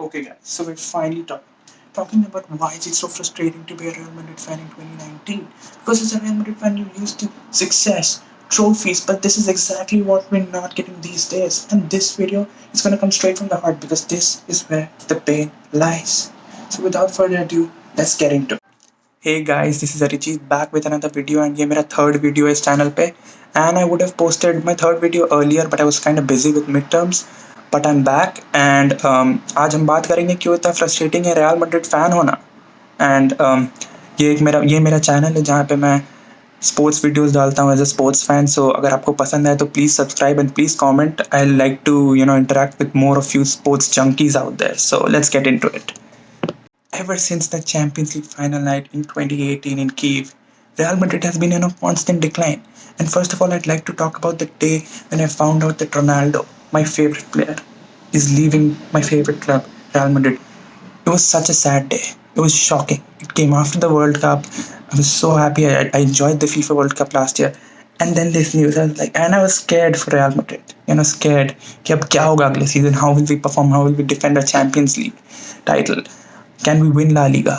Okay, guys, so we're finally talking about why is it so frustrating to be a Real Madrid fan in 2019. Because as a Real Madrid fan, you're used to success, trophies, but this is exactly what we're not getting these days. And this video is gonna come straight from the heart because this is where the pain lies. So without further ado, let's get into it. Hey guys, this is Arijit back with another video and ये मेरा third video है इस channel पे and I would have posted my third video earlier but I was kind of busy with midterms but I'm back and आज हम बात करेंगे क्यों इतना frustrating है Real Madrid fan होना and ये मेरा channel है जहाँ पे मैं स्पोर्ट्स वीडियोस डालता हूँ as a sports fan so अगर आपको पसंद है तो please subscribe and please comment I like to interact with more of you sports junkies out there so let's get into it. Ever since the Champions League final night in 2018 in Kiev, Real Madrid has been in a constant decline. And first of all, I'd like to talk about the day when I found out that Ronaldo, my favorite player, is leaving my favorite club, Real Madrid. It was such a sad day. It was shocking. It came after the World Cup. I was so happy. I enjoyed the FIFA World Cup last year. And then this news, I was like, and I was scared for Real Madrid. Scared. कि अब क्या होगा अगले season? How will we perform? How will we defend our Champions League title? Can we win La Liga?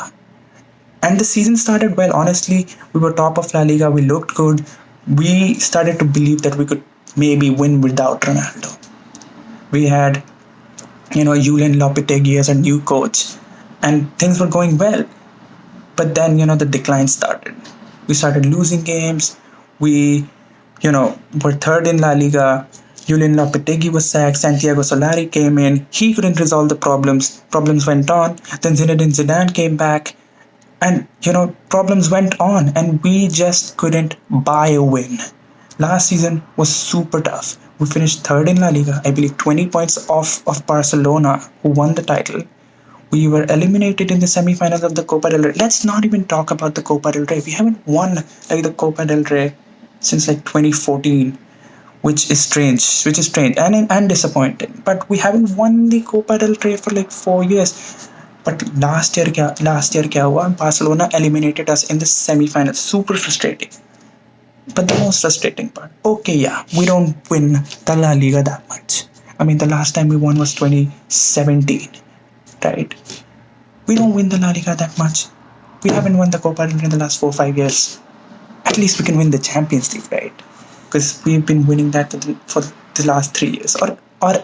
And the season started well. Honestly, we were top of La Liga. We looked good. We started to believe that we could maybe win without Ronaldo. We had, Julian Lopetegui as a new coach, and things were going well. But then, the decline started. We started losing games. We, were third in La Liga. Julian Lopetegui was sacked. Santiago Solari came in. He couldn't resolve the problems. Problems went on. Then Zinedine Zidane came back. And, problems went on. And we just couldn't buy a win. Last season was super tough. We finished third in La Liga. I believe 20 points off of Barcelona, who won the title. We were eliminated in the semi-finals of the Copa del Rey. Let's not even talk about the Copa del Rey. We haven't won the Copa del Rey since 2014. Which is strange and disappointing. But we haven't won the Copa del Rey for 4 years. But last year क्या हुआ? Barcelona eliminated us in the semi-finals. Super frustrating. But the most frustrating part, okay, yeah, we don't win the La Liga that much. I mean, the last time we won was 2017, right? We don't win the La Liga that much. We haven't won the Copa del Rey in the last 4 or 5 years. At least we can win the Champions League, right? Because we've been winning that for the last 3 years, or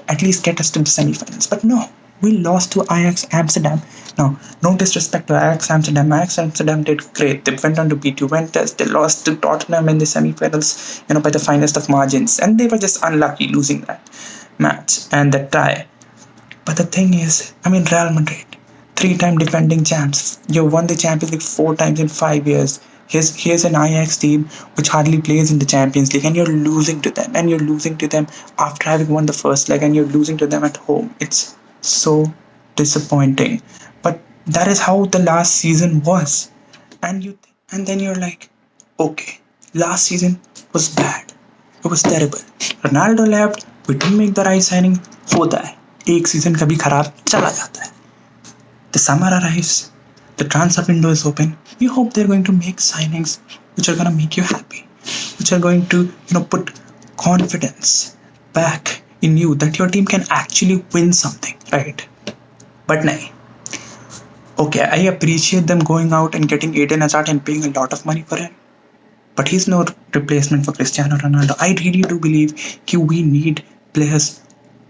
at least get us to the semi-finals. But no, we lost to Ajax Amsterdam. Now, no disrespect to Ajax Amsterdam. Ajax Amsterdam did great. They went on to beat Juventus. They lost to Tottenham in the semi-finals, by the finest of margins, and they were just unlucky losing that match and that tie. But the thing is, Real Madrid, three-time defending champs. You won the Champions League 4 times in 5 years. Here's an Ajax team which hardly plays in the Champions League, and you're losing to them. And you're losing to them after having won the first leg, and you're losing to them at home. It's so disappointing. But that is how the last season was. And then you're like, okay, last season was bad. It was terrible. Ronaldo left. We didn't make the right signing. होता है. एक season कभी खराब चला जाता है. The summer arrives. The transfer window is open. You hope they're going to make signings which are going to make you happy, which are going to, put confidence back in you that your team can actually win something, right? But nahi. Okay, I appreciate them going out and getting Eden Hazard and paying a lot of money for him. But he's no replacement for Cristiano Ronaldo. I really do believe that we need players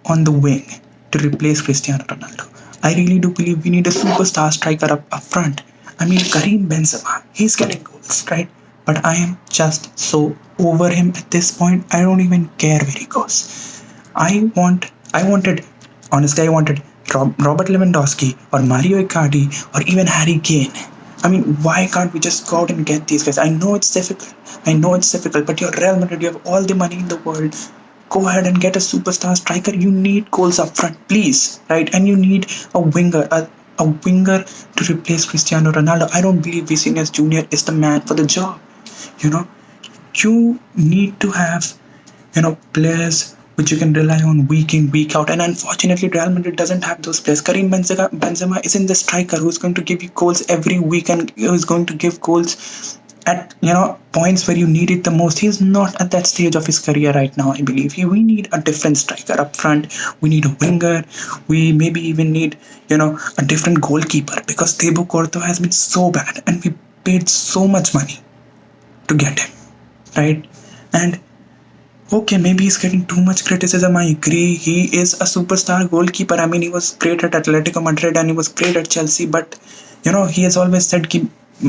on the wing to replace Cristiano Ronaldo. I really do believe we need a superstar striker up front. Karim Benzema, he's getting goals, right? But I am just so over him at this point. I don't even care where he goes. I wanted Robert Lewandowski or Mario Icardi or even Harry Kane. Why can't we just go out and get these guys? I know it's difficult, but you're Real Madrid, you have all the money in the world. Go ahead and get a superstar striker. You need goals up front, please, right? And you need a winger, a winger to replace Cristiano Ronaldo. I don't believe Vinicius Jr. is the man for the job. You need to have, players which you can rely on week in, week out. And unfortunately, Real Madrid doesn't have those players. Karim Benzema isn't the striker who's going to give you goals every week and who's going to give goals at points where you need it the most. He's not at that stage of his career right now. I believe we need a different striker up front. We need a winger. We maybe even need a different goalkeeper, because Thibaut Courtois has been so bad and we paid so much money to get him, right? And okay, maybe he's getting too much criticism. I agree. He is a superstar goalkeeper. I mean, he was great at Atletico Madrid and he was great at Chelsea. But he has always said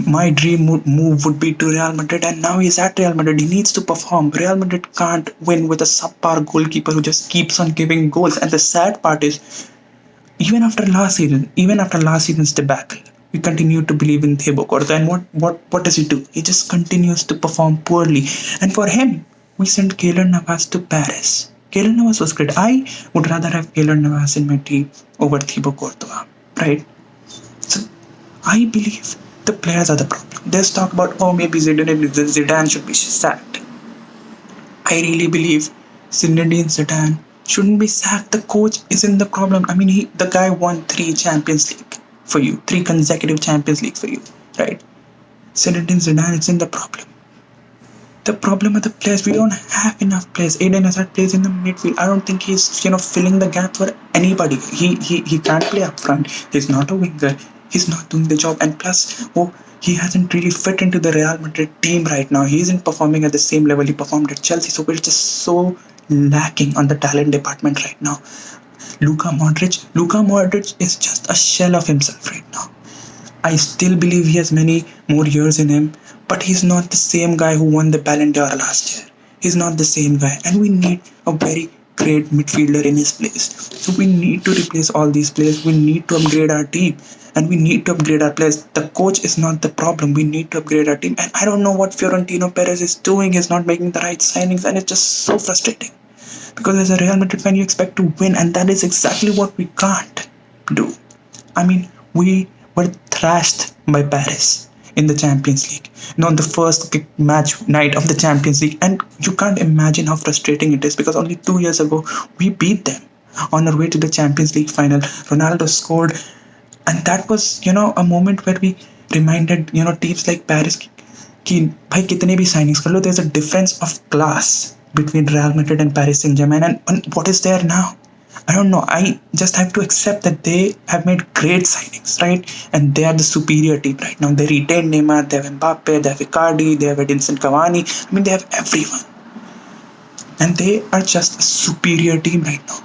my dream move would be to Real Madrid, and now he's at Real Madrid. He needs to perform. Real Madrid can't win with a subpar goalkeeper who just keeps on giving goals. And the sad part is, even after last season's debacle, we continue to believe in Thibaut Courtois. And what does he do? He just continues to perform poorly. And for him, we sent Keylor Navas to Paris. Keylor Navas was great. I would rather have Keylor Navas in my team over Thibaut Courtois, right? So I believe the players are the problem. There's talk about, oh, maybe Zidane should be sacked. I really believe Zinedine Zidane shouldn't be sacked. The coach isn't the problem. I mean, the guy won three consecutive Champions League for you, right? Zinedine Zidane isn't the problem. The problem are the players. We don't have enough players. Eden Hazard plays in the midfield. I don't think he's filling the gap for anybody. He can't play up front. He's not a winger. He's not doing the job. And plus, he hasn't really fit into the Real Madrid team right now. He isn't performing at the same level he performed at Chelsea. So we're just so lacking on the talent department right now. Luka Modric is just a shell of himself right now. I still believe he has many more years in him, but he's not the same guy who won the Ballon d'Or last year. He's not the same guy, and we need a very great midfielder in his place. So we need to replace all these players. We need to upgrade our team, and we need to upgrade our players. The coach is not the problem. We need to upgrade our team, and I don't know what Fiorentino Perez is doing. He's not making the right signings, and it's just so frustrating. Because as a Real Madrid fan, you expect to win, and that is exactly what we can't do. I mean, we were thrashed by Paris in the Champions League, on the first match night of the Champions League, and you can't imagine how frustrating it is, because only 2 years ago we beat them on our way to the Champions League final. Ronaldo scored, and that was a moment where we reminded teams like Paris कि भाई कितने भी signings कर लो, there's a difference of class between Real Madrid and Paris Saint-Germain, and what is there now? I don't know. I just have to accept that they have made great signings, right? And they are the superior team right now. They retained Neymar, they have Mbappe, they have Icardi, they have Edinson Cavani. I mean, they have everyone. And they are just a superior team right now.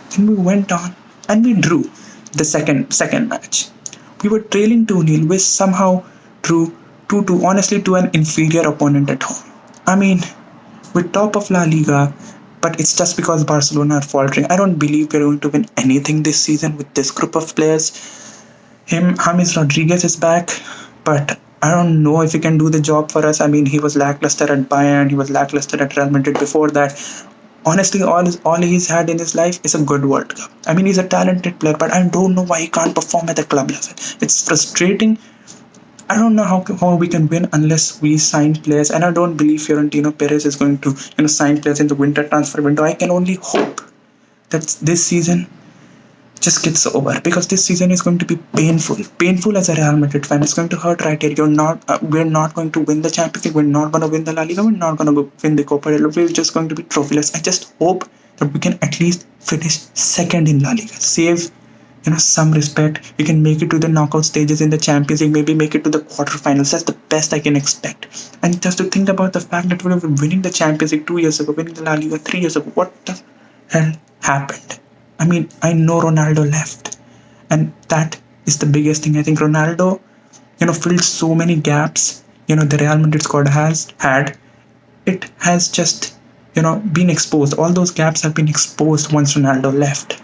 Then we went on and we drew the second match. We were trailing 2-0. We somehow drew 2-2, honestly, to an inferior opponent at home. I mean, we're top of La Liga, but it's just because Barcelona are faltering. I don't believe we're going to win anything this season with this group of players. James Rodriguez is back, but I don't know if he can do the job for us. I mean, he was lackluster at Bayern, he was lackluster at Real Madrid before that. Honestly, all he's had in his life is a good World Cup. I mean, he's a talented player, but I don't know why he can't perform at the club level. It's frustrating. I don't know how we can win unless we sign players, and I don't believe Fiorentino Perez is going to sign players in the winter transfer window. I can only hope that this season just gets over, because this season is going to be painful as a Real Madrid fan. It's going to hurt right here. We're not going to win the Champions League. We're not going to win the La Liga. We're not going to win the Copa del Rey. We're just going to be trophyless. I just hope that we can at least finish second in La Liga, save some respect. We can make it to the knockout stages in the Champions League, maybe make it to the quarterfinals. That's the best I can expect. And just to think about the fact that we were winning the Champions League 2 years ago, winning the La Liga 3 years ago, what the hell happened? I mean, I know Ronaldo left, and that is the biggest thing. I think Ronaldo, filled so many gaps, the Real Madrid squad has had. It has just, been exposed. All those gaps have been exposed once Ronaldo left.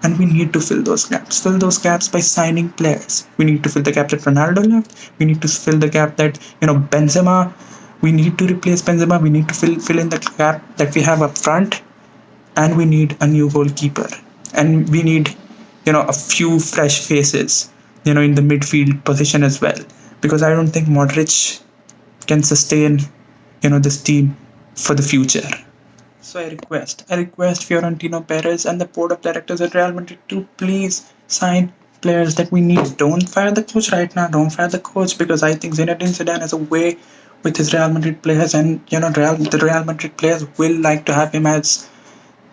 And we need to fill those gaps. Fill those gaps by signing players. We need to fill the gap that Ronaldo left. We need to fill the gap that, Benzema. We need to replace Benzema. We need to fill in the gap that we have up front. And we need a new goalkeeper. And we need, a few fresh faces, in the midfield position as well. Because I don't think Modric can sustain, this team for the future. So I request Fiorentino Perez and the board of directors at Real Madrid to please sign players that we need. Don't fire the coach right now. Don't fire the coach, because I think Zinedine Zidane has a way with his Real Madrid players, and the Real Madrid players will like to have him as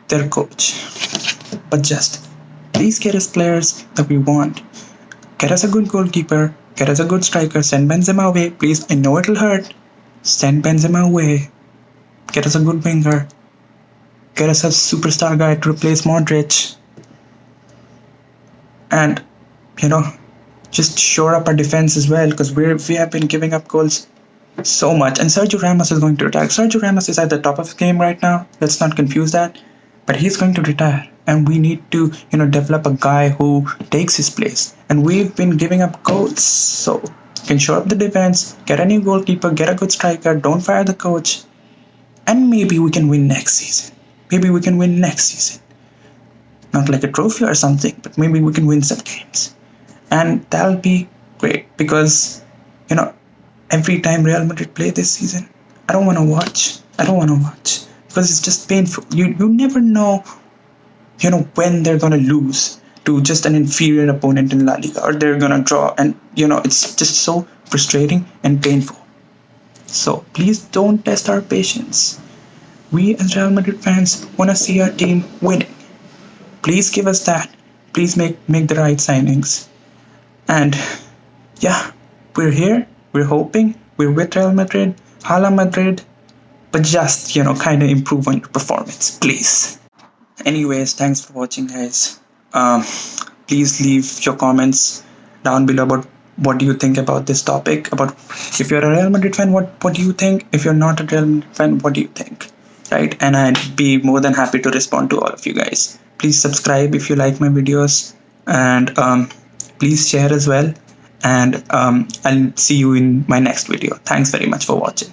their coach. But just please get us players that we want. Get us a good goalkeeper. Get us a good striker. Send Benzema away, please. I know it'll hurt. Send Benzema away. Get us a good winger. Get us a superstar guy to replace Modric. And just shore up our defense as well, because we have been giving up goals so much. And Sergio Ramos is going to retire. Sergio Ramos is at the top of his game right now. Let's not confuse that. But he's going to retire, and we need to develop a guy who takes his place. And we've been giving up goals, so can shore up the defense, get a new goalkeeper, get a good striker, don't fire the coach, and maybe we can win next season. Maybe we can win next season. Not like a trophy or something, but maybe we can win some games. And that'll be great, because every time Real Madrid play this season, I don't want to watch. Because it's just painful. You never know, when they're gonna lose to just an inferior opponent in La Liga, or they're gonna draw, and it's just so frustrating and painful. So please don't test our patience. We as Real Madrid fans wanna see our team winning. Please give us that. Please make the right signings. And yeah, we're here. We're hoping. We're with Real Madrid. Hala Madrid. But just, kind of improve on your performance, please. Anyways, thanks for watching, guys. Please leave your comments down below about what do you think about this topic. About if you're a Real Madrid fan, what do you think? If you're not a Real Madrid fan, what do you think? Right? And I'd be more than happy to respond to all of you guys. Please subscribe if you like my videos, and please share as well. And I'll see you in my next video. Thanks very much for watching.